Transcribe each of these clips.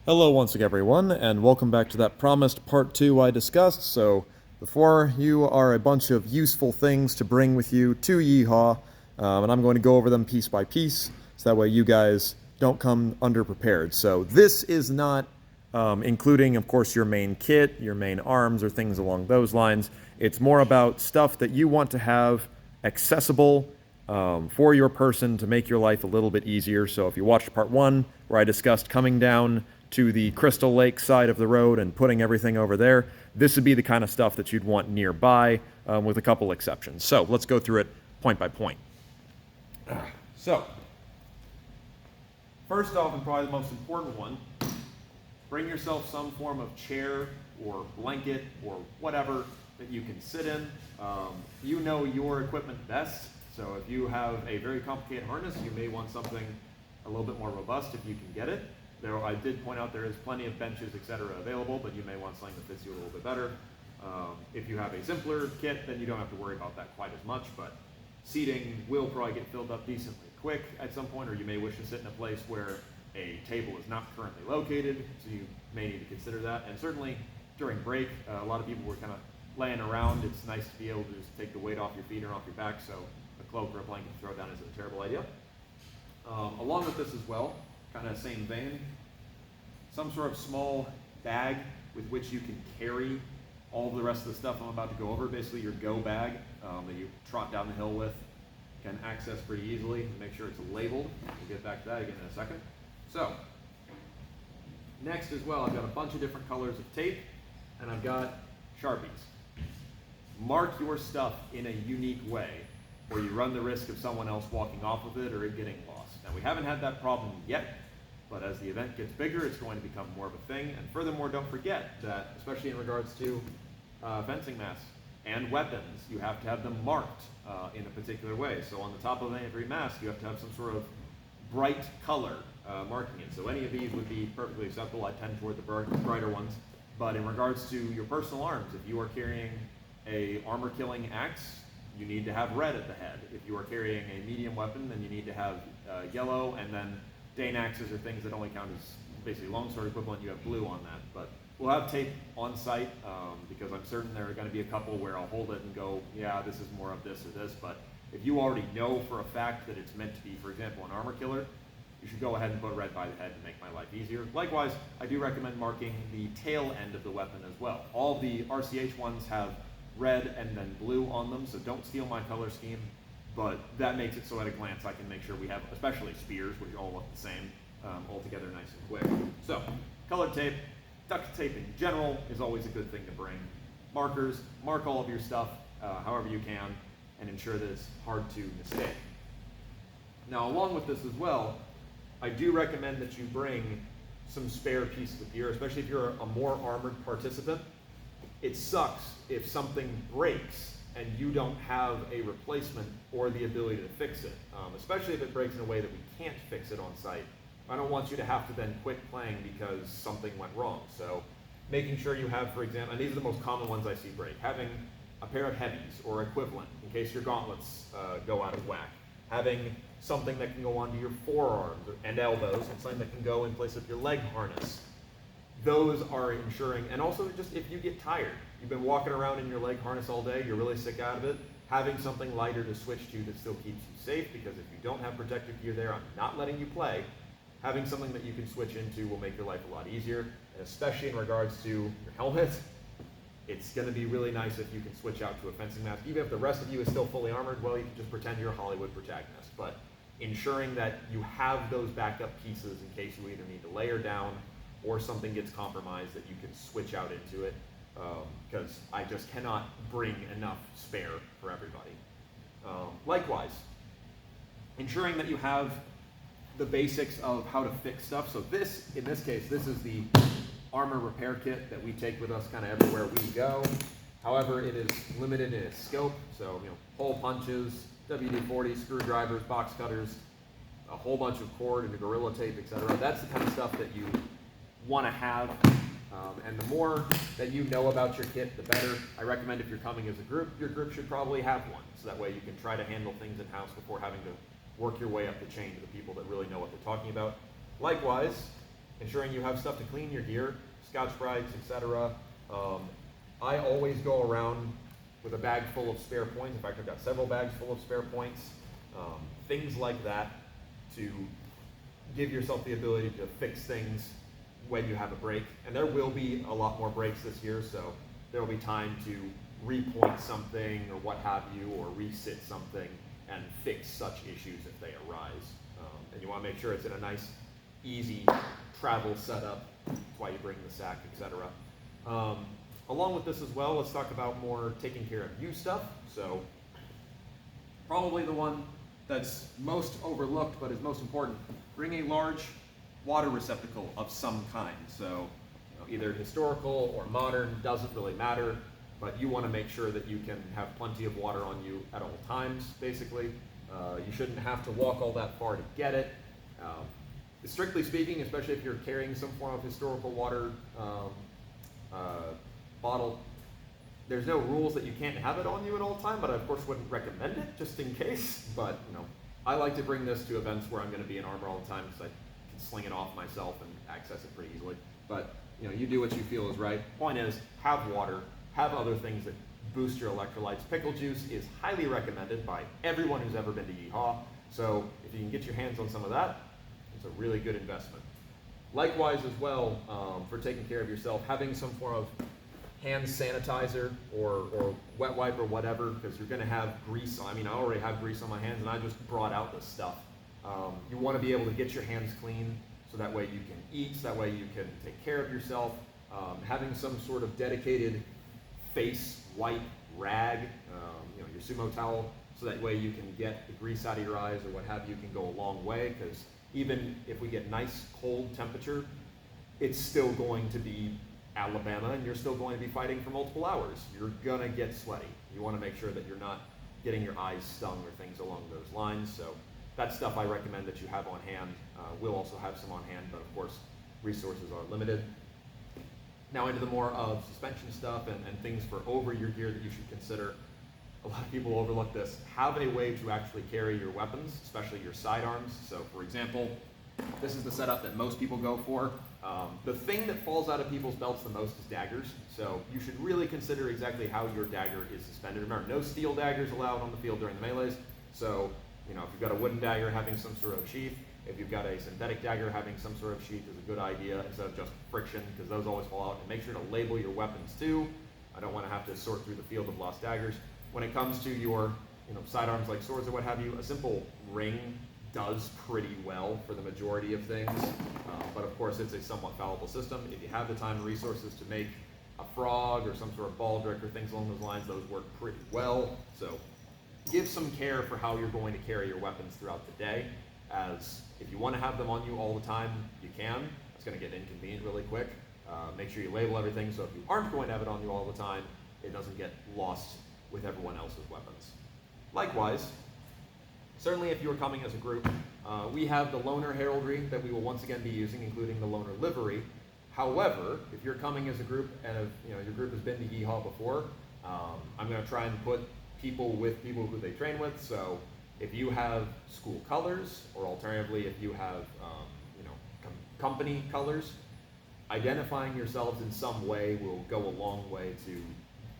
Hello once again everyone, and welcome back to that promised part 2 I discussed. So, before you are a bunch of useful things to bring with you to Yeehaw, and I'm going to go over them piece by piece, so that way you guys don't come underprepared. So this is not including, of course, your main kit, your main arms, or things along those lines. It's more about stuff that you want to have accessible for your person to make your life a little bit easier. So if you watched part 1, where I discussed coming down to the Crystal Lake side of the road and putting everything over there, this would be the kind of stuff that you'd want nearby, with a couple exceptions. So let's go through it point by point. So, first off, and probably the most important one, bring yourself some form of chair or blanket or whatever that you can sit in. You know your equipment best, so if you have a very complicated harness, you may want something a little bit more robust if you can get it. There, I did point out there is plenty of benches, etc. available, but you may want something that fits you a little bit better. If you have a simpler kit, then you don't have to worry about that quite as much, but seating will probably get filled up decently quick at some point, or you may wish to sit in a place where a table is not currently located, so you may need to consider that. And certainly during break, a lot of people were kind of laying around. It's nice to be able to just take the weight off your feet or off your back, so a cloak or a blanket to throw down isn't a terrible idea. Along with this as well, kind of same vein, some sort of small bag with which you can carry all the rest of the stuff I'm about to go over. Basically your go bag that you trot down the hill with, can access pretty easily. Make sure it's labeled. We'll get back to that again in a second. So, next as well, I've got a bunch of different colors of tape, and I've got Sharpies. Mark your stuff in a unique way, or you run the risk of someone else walking off of it or it getting lost. Now, we haven't had that problem yet, but as the event gets bigger, it's going to become more of a thing. And furthermore, don't forget that, especially in regards to fencing masks and weapons, you have to have them marked in a particular way. So on the top of every mask, you have to have some sort of bright color marking it. So any of these would be perfectly acceptable. I tend toward the brighter ones. But in regards to your personal arms, if you are carrying a armor-killing axe, you need to have red at the head. If you are carrying a medium weapon, then you need to have yellow, and then Dane axes are things that only count as basically longsword equivalent. You have blue on that. But we'll have tape on site because I'm certain there are going to be a couple where I'll hold it and go, yeah, this is more of this or this. But if you already know for a fact that it's meant to be, for example, an armor killer, you should go ahead and put red by the head to make my life easier. Likewise, I do recommend marking the tail end of the weapon as well. All the RCH ones have red and then blue on them, so don't steal my color scheme. But that makes it so at a glance I can make sure we have, especially spears, which all look the same, all together nice and quick. So, colored tape, duct tape in general is always a good thing to bring. Markers, mark all of your stuff however you can, and ensure that it's hard to mistake. Now, along with this as well, I do recommend that you bring some spare pieces of gear, especially if you're a more armored participant. It sucks if something breaks and you don't have a replacement or the ability to fix it, especially if it breaks in a way that we can't fix it on site. I don't want you to have to then quit playing because something went wrong. So making sure you have, for example, and these are the most common ones I see break, having a pair of heavies or equivalent in case your gauntlets go out of whack. Having something that can go onto your forearms and elbows, and something that can go in place of your leg harness. Those are ensuring, and also just if you get tired, you've been walking around in your leg harness all day, you're really sick out of it, having something lighter to switch to that still keeps you safe, because if you don't have protective gear there, I'm not letting you play. Having something that you can switch into will make your life a lot easier, and especially in regards to your helmet, it's going to be really nice if you can switch out to a fencing mask. Even if the rest of you is still fully armored, well, you can just pretend you're a Hollywood protagonist. But ensuring that you have those backup pieces in case you either need to layer down or something gets compromised, that you can switch out into it, because I just cannot bring enough spare for everybody. Likewise, ensuring that you have the basics of how to fix stuff. So this, in this case, this is the armor repair kit that we take with us kind of everywhere we go. However, it is limited in its scope, so hole punches, WD-40, screwdrivers, box cutters, a whole bunch of cord and Gorilla Tape, etc. That's the kind of stuff that you want to have, and the more that you know about your kit, the better. I recommend if you're coming as a group, your group should probably have one, so that way you can try to handle things in-house before having to work your way up the chain to the people that really know what they're talking about. Likewise, ensuring you have stuff to clean your gear, Scotch-Brites, etc. I always go around with a bag full of spare points. In fact, I've got several bags full of spare points. Things like that to give yourself the ability to fix things when you have a break. And there will be a lot more breaks this year, so there will be time to repoint something or what have you, or resit something and fix such issues if they arise. And you want to make sure it's in a nice, easy travel setup. That's why you bring the sack, etc. Along with this as well, let's talk about more taking care of you stuff. So probably the one that's most overlooked but is most important, bring a large water receptacle of some kind. So either historical or modern, doesn't really matter, but you want to make sure that you can have plenty of water on you at all times, basically. You shouldn't have to walk all that far to get it. Strictly speaking, especially if you're carrying some form of historical water bottle, there's no rules that you can't have it on you at all time, but I of course wouldn't recommend it just in case. But I like to bring this to events where I'm going to be in armor all the time because I can sling it off myself and access it pretty easily. But you do what you feel is right. Point is, have water, have other things that boost your electrolytes. Pickle juice is highly recommended by everyone who's ever been to Yeehaw. So if you can get your hands on some of that, it's a really good investment. Likewise as well, for taking care of yourself, having some form of hand sanitizer or wet wipe or whatever, because you're going to have grease. I already have grease on my hands and I just brought out this stuff. You want to be able to get your hands clean so that way you can eat, so that way you can take care of yourself. Having some sort of dedicated face wipe rag, your sumo towel, so that way you can get the grease out of your eyes or what have you, can go a long way, because even if we get nice cold temperature, it's still going to be Alabama and you're still going to be fighting for multiple hours. You're gonna get sweaty. You want to make sure that you're not getting your eyes stung or things along those lines. So that's stuff I recommend that you have on hand. We'll also have some on hand, but of course resources are limited. Now into the more of suspension stuff and things for over your gear that you should consider. A lot of people overlook this. Have a way to actually carry your weapons, especially your sidearms. So for example, this is the setup that most people go for. The thing that falls out of people's belts the most is daggers. So you should really consider exactly how your dagger is suspended. Remember, no steel daggers allowed on the field during the melees. So, if you've got a wooden dagger having some sort of sheath, if you've got a synthetic dagger having some sort of sheath, is a good idea instead of just friction, because those always fall out. And make sure to label your weapons too. I don't want to have to sort through the field of lost daggers. When it comes to your, sidearms like swords or what have you, a simple ring does pretty well for the majority of things, but of course it's a somewhat fallible system. If you have the time and resources to make a frog or some sort of baldric or things along those lines, those work pretty well. So give some care for how you're going to carry your weapons throughout the day, as if you want to have them on you all the time, you can. It's going to get inconvenient really quick. Make sure you label everything so if you aren't going to have it on you all the time, it doesn't get lost with everyone else's weapons. Likewise, certainly if you're coming as a group, we have the Loner heraldry that we will once again be using, including the Loner livery. However, if you're coming as a group and if your group has been to Yeehaw before, I'm going to try and put people with people who they train with. So if you have school colors, or alternatively if you have company colors, identifying yourselves in some way will go a long way to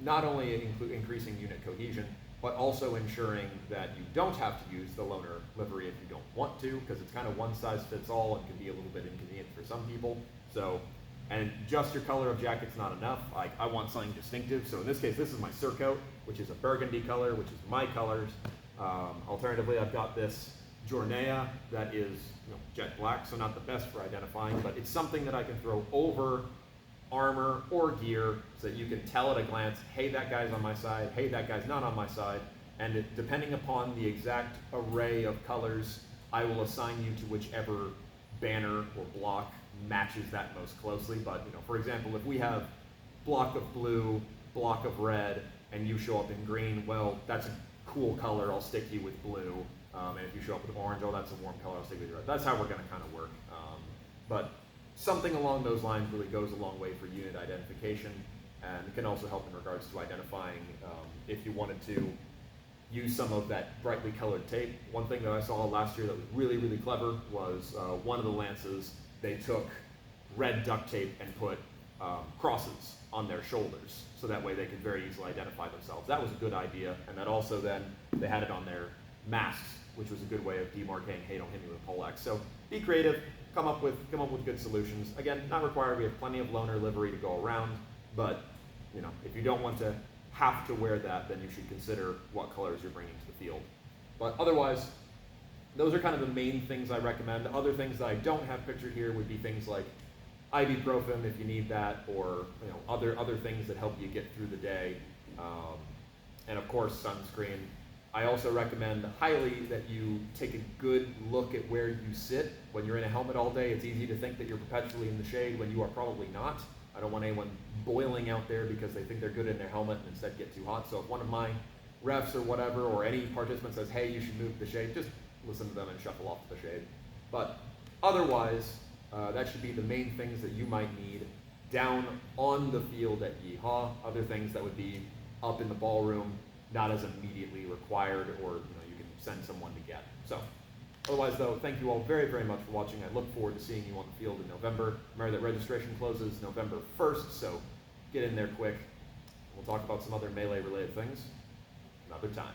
not only increasing unit cohesion, but also ensuring that you don't have to use the Loner livery if you don't want to, because it's kind of one size fits all and can be a little bit inconvenient for some people. So, and just your color of jacket's not enough. I want something distinctive. So in this case, this is my surcoat, which is a burgundy color, which is my colors. Alternatively, I've got this Jornea that is jet black, so not the best for identifying, but it's something that I can throw over armor or gear so that you can tell at a glance, hey, that guy's on my side, hey, that guy's not on my side. And depending upon the exact array of colors, I will assign you to whichever banner or block matches that most closely. But for example, if we have block of blue, block of red, and you show up in green, well, that's a cool color, I'll stick you with blue. And if you show up with orange, oh, that's a warm color, I'll stick with red. That's how we're going to kind of work. But something along those lines really goes a long way for unit identification, and can also help in regards to identifying if you wanted to use some of that brightly colored tape. One thing that I saw last year that was really, really clever was one of the lances, they took red duct tape and put crosses on their shoulders, so that way they could very easily identify themselves. That was a good idea, and that also then they had it on their masks, which was a good way of demarcating, hey, don't hit me with a pole axe. So be creative, come up with good solutions. Again, not required. We have plenty of loaner livery to go around, but you know, if you don't want to have to wear that, then you should consider what colors you're bringing to the field. But otherwise, those are kind of the main things I recommend. Other things that I don't have pictured here would be things like ibuprofen if you need that, or you know, other things that help you get through the day, and of course sunscreen. I also recommend highly that you take a good look at where you sit. When you're in a helmet all day, it's easy to think that you're perpetually in the shade when you are probably not. I don't want anyone boiling out there because they think they're good in their helmet and instead get too hot. So if one of my refs or whatever, or any participant says, hey, you should move to the shade, just listen to them and shuffle off to the shade. But otherwise, that should be the main things that you might need down on the field at Yeehaw. Other things that would be up in the ballroom, not as immediately required, or you know, you can send someone to get. So otherwise though, thank you all very, very much for watching. I look forward to seeing you on the field in November. Remember that registration closes November 1st, so get in there quick. We'll talk about some other melee related things another time.